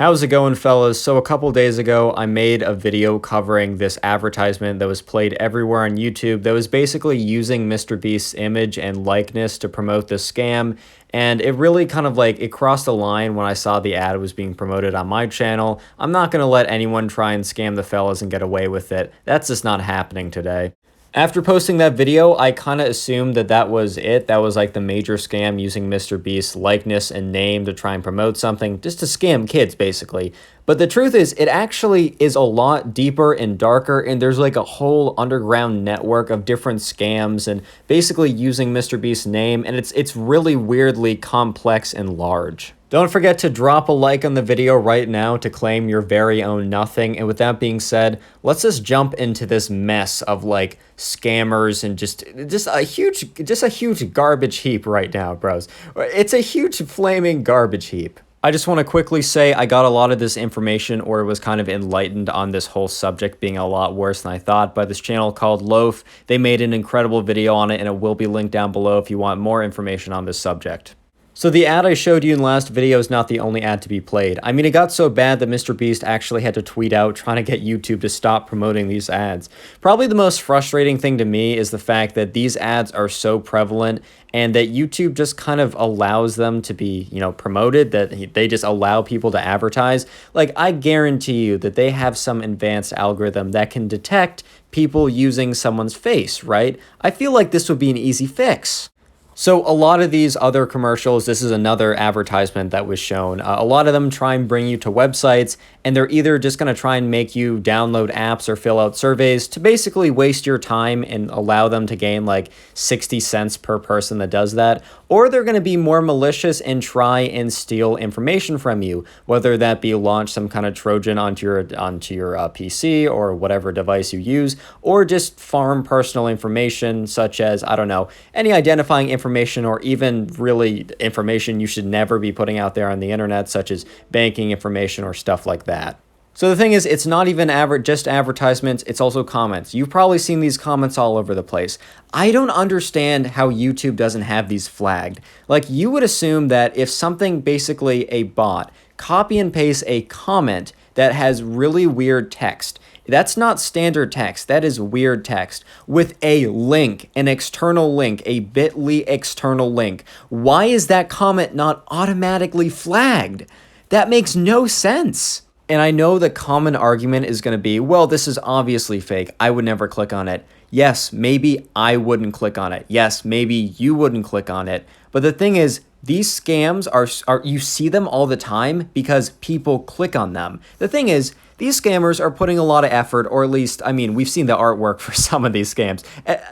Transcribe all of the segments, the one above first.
How's it going, fellas? So a couple days ago, I made a video covering this advertisement that was played everywhere on YouTube that was basically using MrBeast's image and likeness to promote this scam. And it really kind of like, it crossed the line when I saw the ad was being promoted on my channel. I'm not going to let anyone try and scam the fellas and get away with it. That's just not happening today. After posting that video, I kind of assumed that that was it. That was like the major scam, using MrBeast's likeness and name to try and promote something, just to scam kids, basically. But the truth is, it actually is a lot deeper and darker, and there's like a whole underground network of different scams and basically using MrBeast's name, and it's really weirdly complex and large. Don't forget to drop a like on the video right now to claim your very own nothing. And with that being said, let's just jump into this mess of like scammers and just a huge garbage heap right now, bros. It's a huge flaming garbage heap. I just want to quickly say I got a lot of this information, or was kind of enlightened on this whole subject being a lot worse than I thought, by this channel called Loaf. They made an incredible video on it, and it will be linked down below if you want more information on this subject. So the ad I showed you in the last video is not the only ad to be played. I mean, it got so bad that MrBeast actually had to tweet out trying to get YouTube to stop promoting these ads. Probably the most frustrating thing to me is the fact that these ads are so prevalent and that YouTube just kind of allows them to be, promoted, that they just allow people to advertise. Like, I guarantee you that they have some advanced algorithm that can detect people using someone's face, right? I feel like this would be an easy fix. So a lot of these other commercials, this is another advertisement that was shown. A lot of them try and bring you to websites, and they're either just going to try and make you download apps or fill out surveys to basically waste your time and allow them to gain like 60 cents per person that does that, or they're going to be more malicious and try and steal information from you, whether that be launch some kind of Trojan onto your PC or whatever device you use, or just farm personal information such as, I don't know, any identifying information, or even really information you should never be putting out there on the internet, such as banking information or stuff like that. So the thing is, it's not even just advertisements, it's also comments. You've probably seen these comments all over the place. I don't understand how YouTube doesn't have these flagged. Like, you would assume that if something, basically a bot, copy and paste a comment that has really weird text, that's not standard text, that is weird text, with a link, an external link, a bit.ly external link. Why is that comment not automatically flagged? That makes no sense. And I know the common argument is going to be, well, this is obviously fake, I would never click on it. Yes, maybe I wouldn't click on it. Yes, maybe you wouldn't click on it. But the thing is, these scams are you see them all the time because people click on them. The thing is, these scammers are putting a lot of effort, or at least, I mean, we've seen the artwork for some of these scams.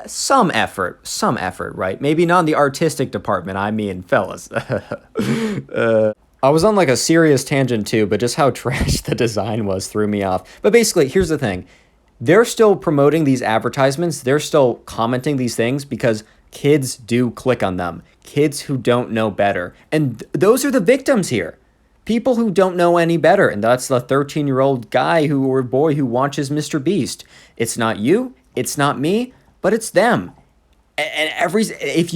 Some effort, right? Maybe not in the artistic department, I mean, fellas. I was on like a serious tangent too, but just how trash the design was threw me off. But basically, here's the thing. They're still promoting these advertisements. They're still commenting these things because kids do click on them. Kids who don't know better. And those are the victims here. People who don't know any better. And that's the 13-year-old guy or boy who watches MrBeast. It's not you. It's not me. But it's them. And if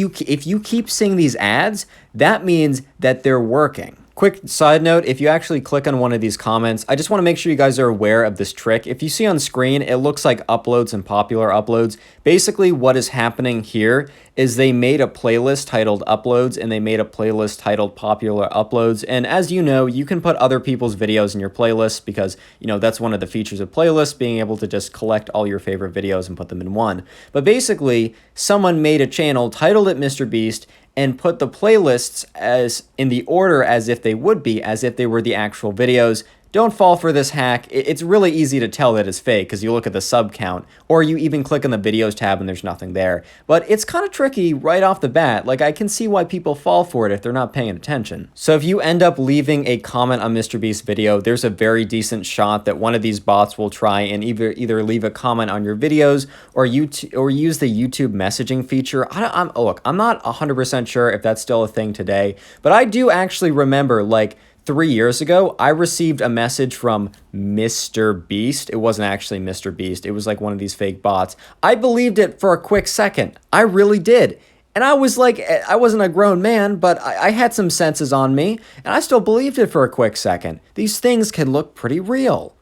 you keep seeing these ads, that means that they're working. Quick side note, if you actually click on one of these comments, I just want to make sure you guys are aware of this trick. If you see on screen, it looks like uploads and popular uploads. Basically, what is happening here is they made a playlist titled uploads and they made a playlist titled popular uploads. And as you know, you can put other people's videos in your playlist because, that's one of the features of playlists, being able to just collect all your favorite videos and put them in one. But basically, someone made a channel, titled it MrBeast, and put the playlists as in the order as if they would be, as if they were the actual videos. Don't fall for this hack. It's really easy to tell that it's fake because you look at the sub count, or you even click on the videos tab and there's nothing there. But it's kind of tricky right off the bat. Like, I can see why people fall for it if they're not paying attention. So if you end up leaving a comment on MrBeast's video, there's a very decent shot that one of these bots will try and either leave a comment on your videos or use the YouTube messaging feature. Look, I'm not 100% sure if that's still a thing today, but I do actually remember, like, 3 years ago, I received a message from MrBeast. It wasn't actually MrBeast. It was like one of these fake bots. I believed it for a quick second. I really did. And I was like, I wasn't a grown man, but I had some senses on me, and I still believed it for a quick second. These things can look pretty real.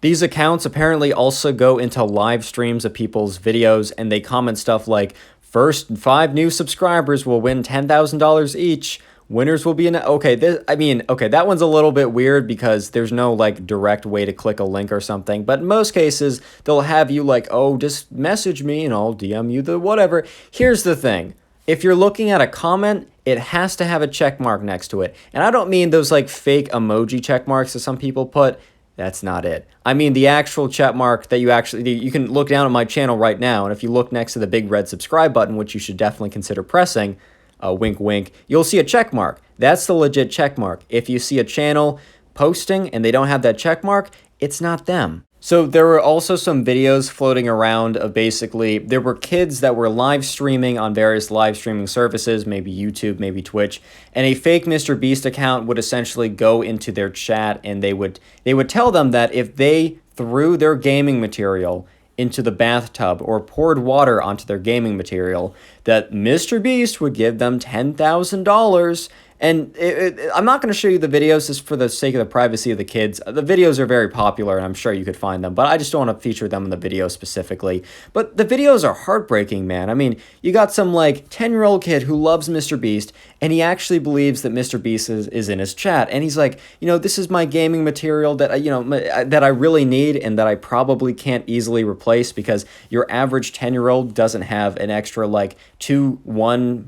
These accounts apparently also go into live streams of people's videos, and they comment stuff like, first 5 new subscribers will win $10,000 each. Winners will be in. Okay, that one's a little bit weird because there's no like direct way to click a link or something. But in most cases, they'll have you like, oh, just message me and I'll DM you the whatever. Here's the thing. If you're looking at a comment, it has to have a check mark next to it. And I don't mean those like fake emoji check marks that some people put. That's not it. I mean the actual check mark that you can look down at my channel right now. And if you look next to the big red subscribe button, which you should definitely consider pressing, wink, wink, you'll see a check mark. That's the legit check mark. If you see a channel posting and they don't have that check mark, it's not them. So there were also some videos floating around of basically, there were kids that were live streaming on various live streaming services, maybe YouTube, maybe Twitch, and a fake MrBeast account would essentially go into their chat and they would tell them that if they threw their gaming material into the bathtub or poured water onto their gaming material, that MrBeast would give them $10,000. And I'm not going to show you the videos just for the sake of the privacy of the kids. The videos are very popular, and I'm sure you could find them, but I just don't want to feature them in the video specifically. But the videos are heartbreaking, man. I mean, you got some, like, 10-year-old kid who loves MrBeast, and he actually believes that MrBeast is in his chat. And he's like, this is my gaming material that, that I really need and that I probably can't easily replace because your average 10-year-old doesn't have an extra, like, $2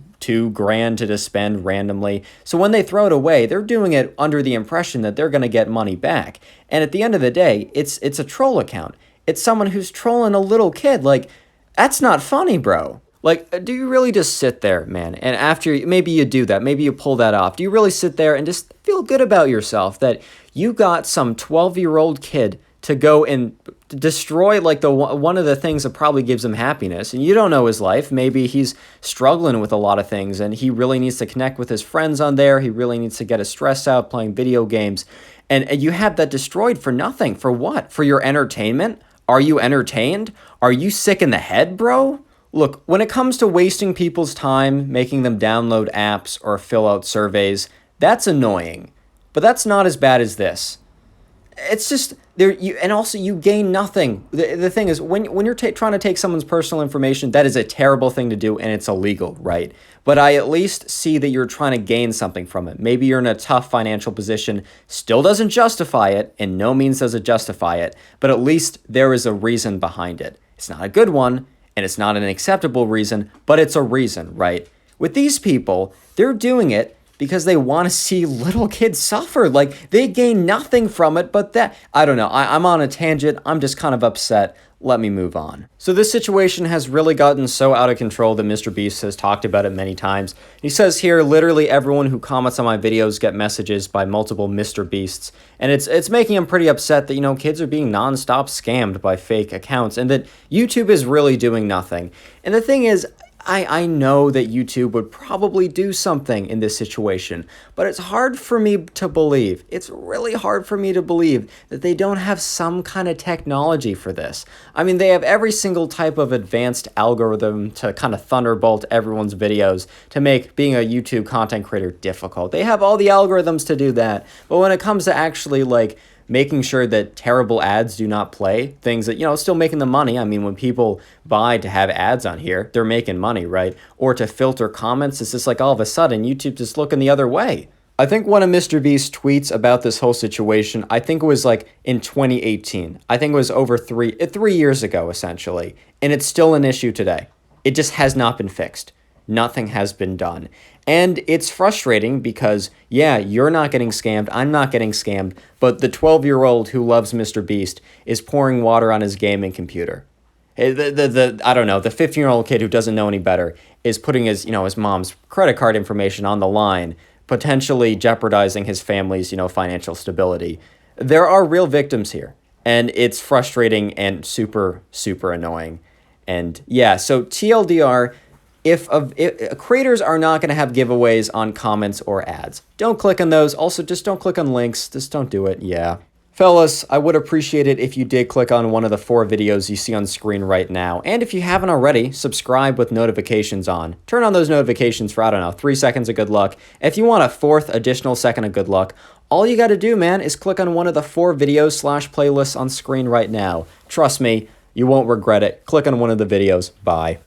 grand to just spend randomly. So when they throw it away, they're doing it under the impression that they're going to get money back. And at the end of the day, it's a troll account. It's someone who's trolling a little kid. Like, that's not funny, bro. Like, do you really just sit there, man? And after, maybe you do that, maybe you pull that off. Do you really sit there and just feel good about yourself that you got some 12-year-old kid to go and destroy like one of the things that probably gives him happiness, and you don't know his life. Maybe he's struggling with a lot of things and he really needs to connect with his friends on there. He really needs to get his stress out playing video games, and you have that destroyed for nothing. For what? For your entertainment? Are you entertained? Are you sick in the head, bro? Look, when it comes to wasting people's time, making them download apps or fill out surveys, that's annoying, but that's not as bad as this. It's just there, and also you gain nothing. The thing is, when you're trying to take someone's personal information, that is a terrible thing to do, and it's illegal, right? But I at least see that you're trying to gain something from it. Maybe you're in a tough financial position, still doesn't justify it, and no means does it justify it, but at least there is a reason behind it. It's not a good one, and it's not an acceptable reason, but it's a reason, right? With these people, they're doing it because they want to see little kids suffer. Like, they gain nothing from it, but that, I don't know, I'm on a tangent, I'm just kind of upset. Let me move on. So this situation has really gotten so out of control that MrBeast has talked about it many times. He says here, literally everyone who comments on my videos get messages by multiple MrBeasts, and it's making him pretty upset that, kids are being nonstop scammed by fake accounts, and that YouTube is really doing nothing. And the thing is, I know that YouTube would probably do something in this situation, but it's hard for me to believe. It's really hard for me to believe that they don't have some kind of technology for this. I mean, they have every single type of advanced algorithm to kind of thunderbolt everyone's videos to make being a YouTube content creator difficult. They have all the algorithms to do that, but when it comes to actually, like, making sure that terrible ads do not play, things that, still making them money. I mean, when people buy to have ads on here, they're making money, right? Or to filter comments, it's just like all of a sudden, YouTube just looking the other way. I think one of MrBeast's tweets about this whole situation, I think it was like in 2018. I think it was over 3 years ago, essentially. And it's still an issue today. It just has not been fixed. Nothing has been done. And it's frustrating because, yeah, you're not getting scammed, I'm not getting scammed, but the 12-year-old who loves MrBeast is pouring water on his gaming computer. I don't know, the 15-year-old kid who doesn't know any better is putting his mom's credit card information on the line, potentially jeopardizing his family's, financial stability. There are real victims here, and it's frustrating and super, super annoying. And yeah, so TLDR, if creators are not going to have giveaways on comments or ads, don't click on those. Also, just don't click on links. Just don't do it. Yeah. Fellas, I would appreciate it if you did click on one of the 4 videos you see on screen right now. And if you haven't already, subscribe with notifications on. Turn on those notifications for, I don't know, 3 seconds of good luck. If you want a 4th additional second of good luck, all you gotta do, man, is click on one of the 4 videos / playlists on screen right now. Trust me, you won't regret it. Click on one of the videos. Bye.